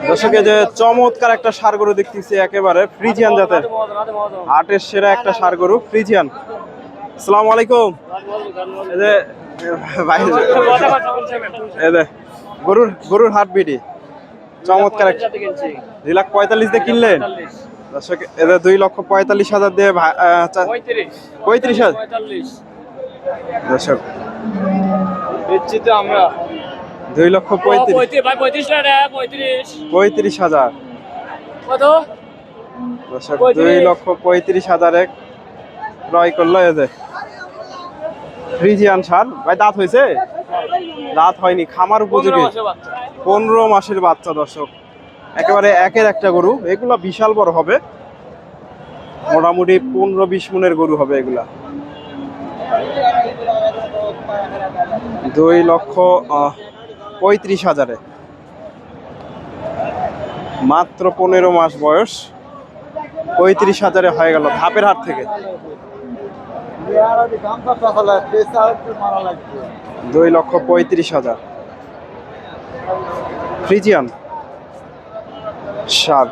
দর্শক এই যে চমৎকার একটা ষাঁড় গরু দেখতেছি, একেবারে ফ্রিজিয়ান জাতের, হাটের সেরা একটা ষাঁড় গরু ফ্রিজিয়ান। আসসালামু আলাইকুম। এই যে ভাই, এই যে গরুর হাট বিডি চমৎকার 2,45,000 দিয়ে কিনলেন দর্শক। এদের 2,45,000 দিয়ে 35,000 দর্শক। আমরা 2,35,000 দর্শক, 2,35,000 ক্রয় করলো। এই যে ফ্রিজিয়ান ষাঁড়। ভাই দাঁত হয়েছে? দাঁত হয়নি, খামার উপযোগী, 15 মাসের বাচ্চা দর্শক। একেবারে একের একটা গরু, এগুলা বিশাল বড় হবে, মোটামুটি 15-20 মনের গরু হবে এগুলা। 2,35,000 মাত্র 15 মাস বয়স, 35,000 হয়ে গেল ধাপের হাট থেকে। 2,35,000 ফ্রিজিয়ান ষাঁড়।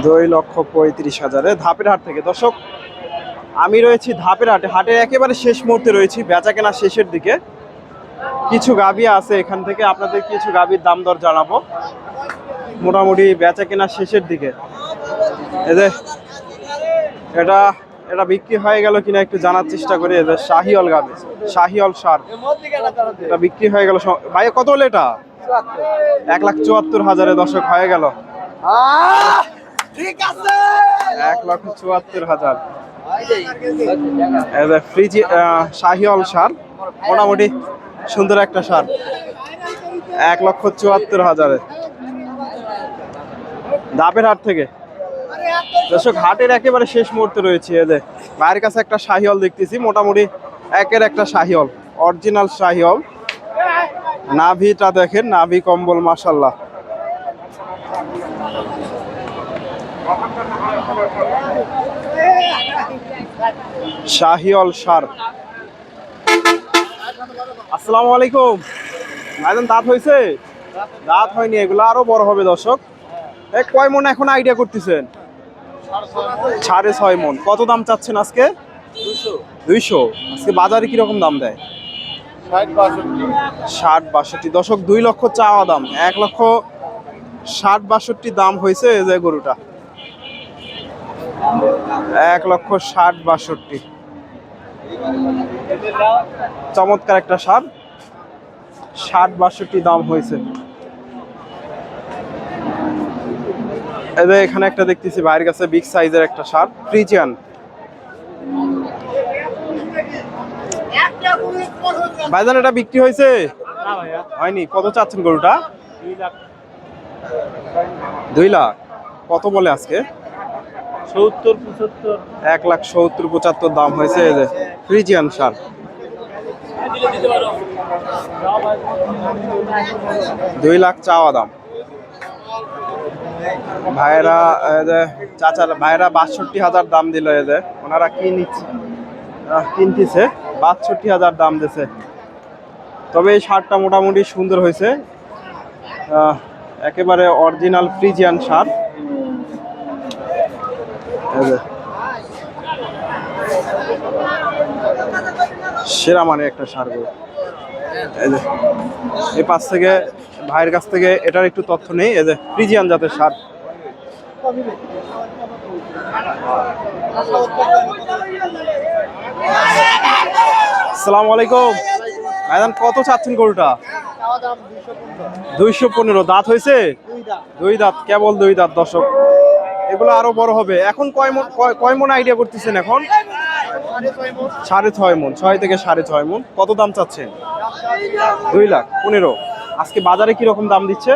2,35,000 ধাপের হাট থেকে দর্শক। আমি রয়েছি ধাপের হাটে, হাটের একেবারে শেষ মুহূর্তে রয়েছি, বেচা কেনা শেষের দিকে। কিছু গাভী আছে এখান থেকে, আপনাদের কিছু গাভীর দাম দর জানাবো। মোটামুটি বেচা কেনা শেষের দিকে। এই যে এটা বিক্রি হয়ে গেল কিনা একটু জানার চেষ্টা করি। এদের শাহিওয়াল গাভী, শাহিওয়াল ষাঁড়, এটা বিক্রি হয়ে গেল। ভাই কত হলো এটা? 1,74,000 দর্শক হয়ে গেল। ঠিক আছে, 1,74,000 ফ্রিজি শাহিওয়াল ষাঁড়, মোটামুটি সুন্দর একটা ষাঁড়। 1,74,000 ধাপের হাট থেকে দর্শক। হাটের একেবারে শেষ মুহূর্তে রয়েছে। এদের ভাইয়ের কাছে একটা শাহিওয়াল দেখতেছি, মোটামুটি একের একটা শাহিওয়াল, অরিজিনাল শাহিওয়াল। নাভিটা দেখেন, নাভি কম্বল মাশাআল্লাহ। শাহিওয়াল ষাঁড়। আসসালামু আলাইকুম। ভাইজান দাঁত হয়েছে? দাঁত হয়নি, এগুলো আরো বড় হবে দর্শক। কয় মন এখন আইডিয়া করতেছেন? 6.5 মন। কত দাম চাচ্ছেন আজকে? 200। আজকে বাজারে কিরকম দাম দেয়? 60-62 দর্শক। 2 লক্ষ চাওয়া দাম, 1,60,62 দাম হয়েছে। এই যে গরুটা 1,60,62 চমৎকার একটা ষাঁড়, 60-62 দাম হয়েছে। এদের এখানে একটা দেখতেছি ভাইয়ের কাছে বিগ সাইজের একটা ষাঁড় ফ্রিজিয়ান। ভাইজান এটা বিক্রি হয়েছে? হয়নি। কত চাচ্ছেন গরুটা? 2 লাখ। কত বলে আজকে? 70-75। 1,70,75 দাম হয়েছে। এই যে ফ্রিজিয়ান ষাঁড়। 2 লাখ চাওয়া দাম। ভাইরা চাচার ভাইরা 62,000 দাম দিল। এদের ওনারা কিনতেছে 62,000 দাম দিছে। তবে এই ষাঁড়টা মোটামুটি সুন্দর হয়েছে, একেবারে অরিজিনাল ফ্রিজিয়ান ষাঁড়। সেরা মানে একটা ষাঁড় গরু। এই পাশ থেকে ভাইয়ের কাছ থেকে এটার একটু তথ্য নেই। এই যে ফ্রিজিয়ান জাতের ষাঁড়। আসসালামু আলাইকুম। ভাইজান কত চাচ্ছেন গরুটা? 215। দাঁত হয়েছে? 2 দাঁত, কেবল 2 দাঁত দর্শক। এগুলো আরো বড় হবে। এখন কয় মন আইডিয়া করতেছেন এখন? 6.5 মন, 6 থেকে 6.5 মন। কত দাম চাচ্ছেন? 2,15,000। আজকে বাজারে কিরকম দাম দিচ্ছে?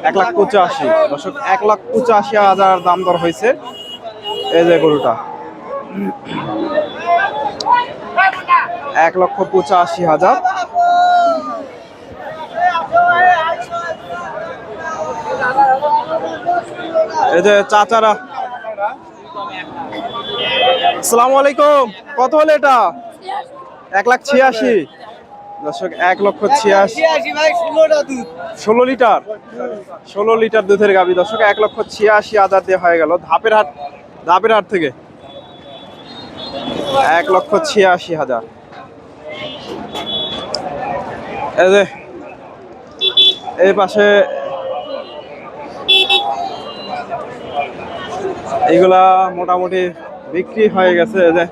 1,85,000 দর্শক, 1,85,000 দাম দর হয়েছে। এই যে গরুটা 1,85,000। এই যে চাচারা। আসসালামু আলাইকুম। কত হলো এটা? 1,86,000 দর্শক, 1,86,000। ভাই 16টা দুধ 16 লিটার 16 লিটার দুধের গাভী দর্শক, 1,86,000 দিয়ে হয়ে গেল ধাপের হাট থেকে 1,86,000। এই যে এই পাশে এইগুলা মোটামুটি বিক্রি হয়ে গেছে। এই যে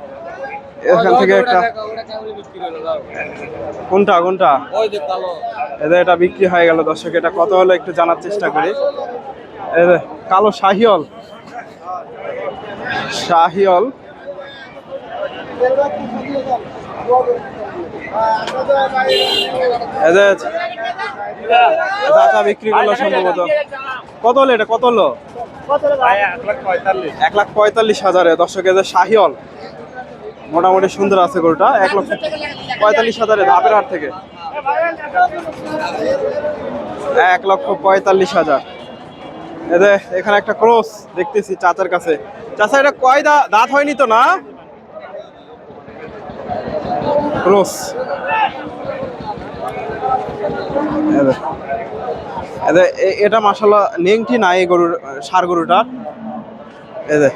এখান থেকে একটা কোনটা এই যে এটা বিক্রি হয়ে গেল দর্শক, এটা কত হলো একটু জানার চেষ্টা করি। এই যে কালো শাহিওল এই যে চাচা বিক্রি করলো সম্ভবত। কত হলো এটা, কত হলো? 1,45,000 দর্শক। এই যে শাহিওল মোটামুটি সুন্দর আছে গরুটা, 1,45,000 ধাপের হাট থেকে 1,45,000। এই যে এখানে একটা ক্রস দেখতেছি চাচার কাছে। চাচা এটা কয় দাঁত হয়নি তো না? ক্রস এটা মাশাআল্লাহ নেংটি নাই গরুর, ষাঁড় গরুটা। এই যে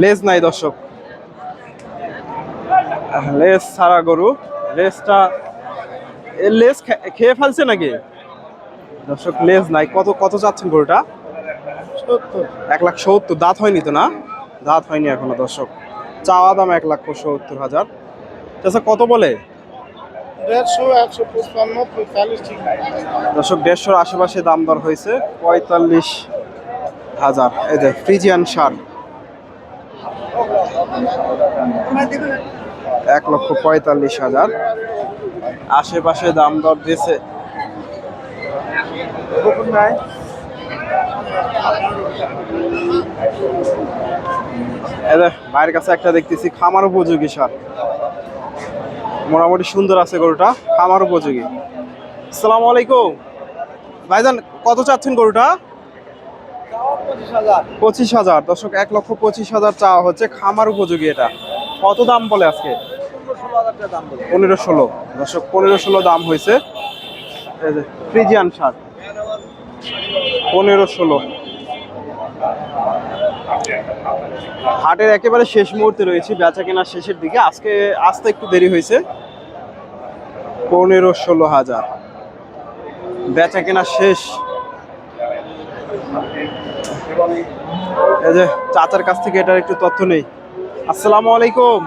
লেজ নাই দর্শক, লেজ ছাড়া গরু। লেজ খেয়ে ফেলছে নাকি দর্শক? লেজ নাই। কত চাচ্ছেন গরুটা? 1,70,000। দাঁত হয়নি তো না? দাঁত হয়নি এখনো দর্শক। চাওয়া দাম 1,70,000। আচ্ছা কত বলে? 150, 155, 45 দর্শক, 150-র আশেপাশে দাম দর হয়েছে। 45,000। এই যে ফ্রিজিয়ান ষাঁড় 1,45,000 আশেপাশে দাম দর দিয়েছে। ভাইয়ের কাছে একটা দেখতেছি খামার উপযোগী ষাঁড়, মোটামুটি সুন্দর আছে গরুটা, খামার উপযোগী। আসসালামু আলাইকুম ভাইজান, কত চাচ্ছেন গরুটা? 25,000 দর্শক, 1,25,000 চাওয়া হচ্ছে, খামার উপযোগী। এটা কত দাম বলে আজকে? 15-16 দর্শক, 15-16 দাম হয়েছে। ফ্রিজিয়ান ষাঁড় 15-16। হাটের একেবারে শেষ মুহূর্তে রয়েছে, বেচা কেনার শেষের দিকে। আজকে আসতে একটু দেরি হয়েছে। 15-16,000 বেচা কেনা শেষ। এই যে চাচার কাছ থেকে এটার একটু তথ্য নেই। আসসালামু আলাইকুম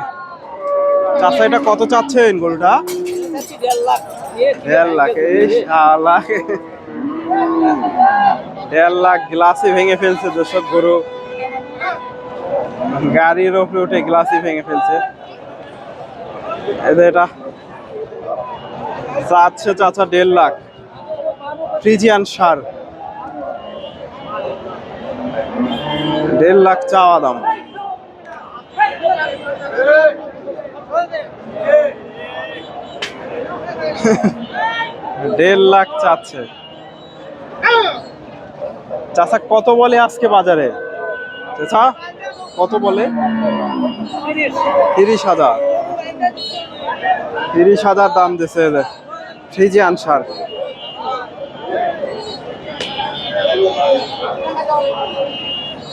চাচা, এটা কত চাচ্ছেন গরুটা? 1.5 লাখ। এই শালা 1.5 লাখ গ্লাসই ভেঙে ফেলছে দর্শক, গরু গাড়ির উপরে উঠে গ্লাসই ভেঙে ফেলছে। এটা চাচ্ছে চাচা 1.5 লাখ। ফ্রিজিয়ান ষাঁড় 1.5 লাখ চাওয়া দাম। 1.5 লাখ চাচ্ছে চাচা। কত বলে আজকে বাজারে চাচা, কত বলে? 30,000। 30,000 দাম দিছে ফ্রিজিয়ান ষাঁড়।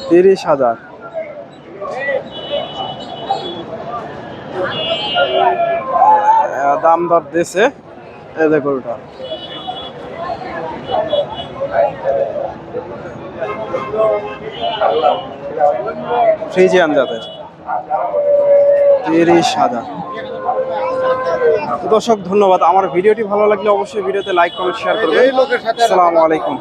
$30,000 দাম দর দিছে এই গরুটা। ফ্রিজিয়ান জাতের 30,000। দর্শক ধন্যবাদ। আমার ভিডিওটি ভালো লাগলে অবশ্যই ভিডিওতে লাইক কমেন্ট শেয়ার করবেন। আসসালামু আলাইকুম।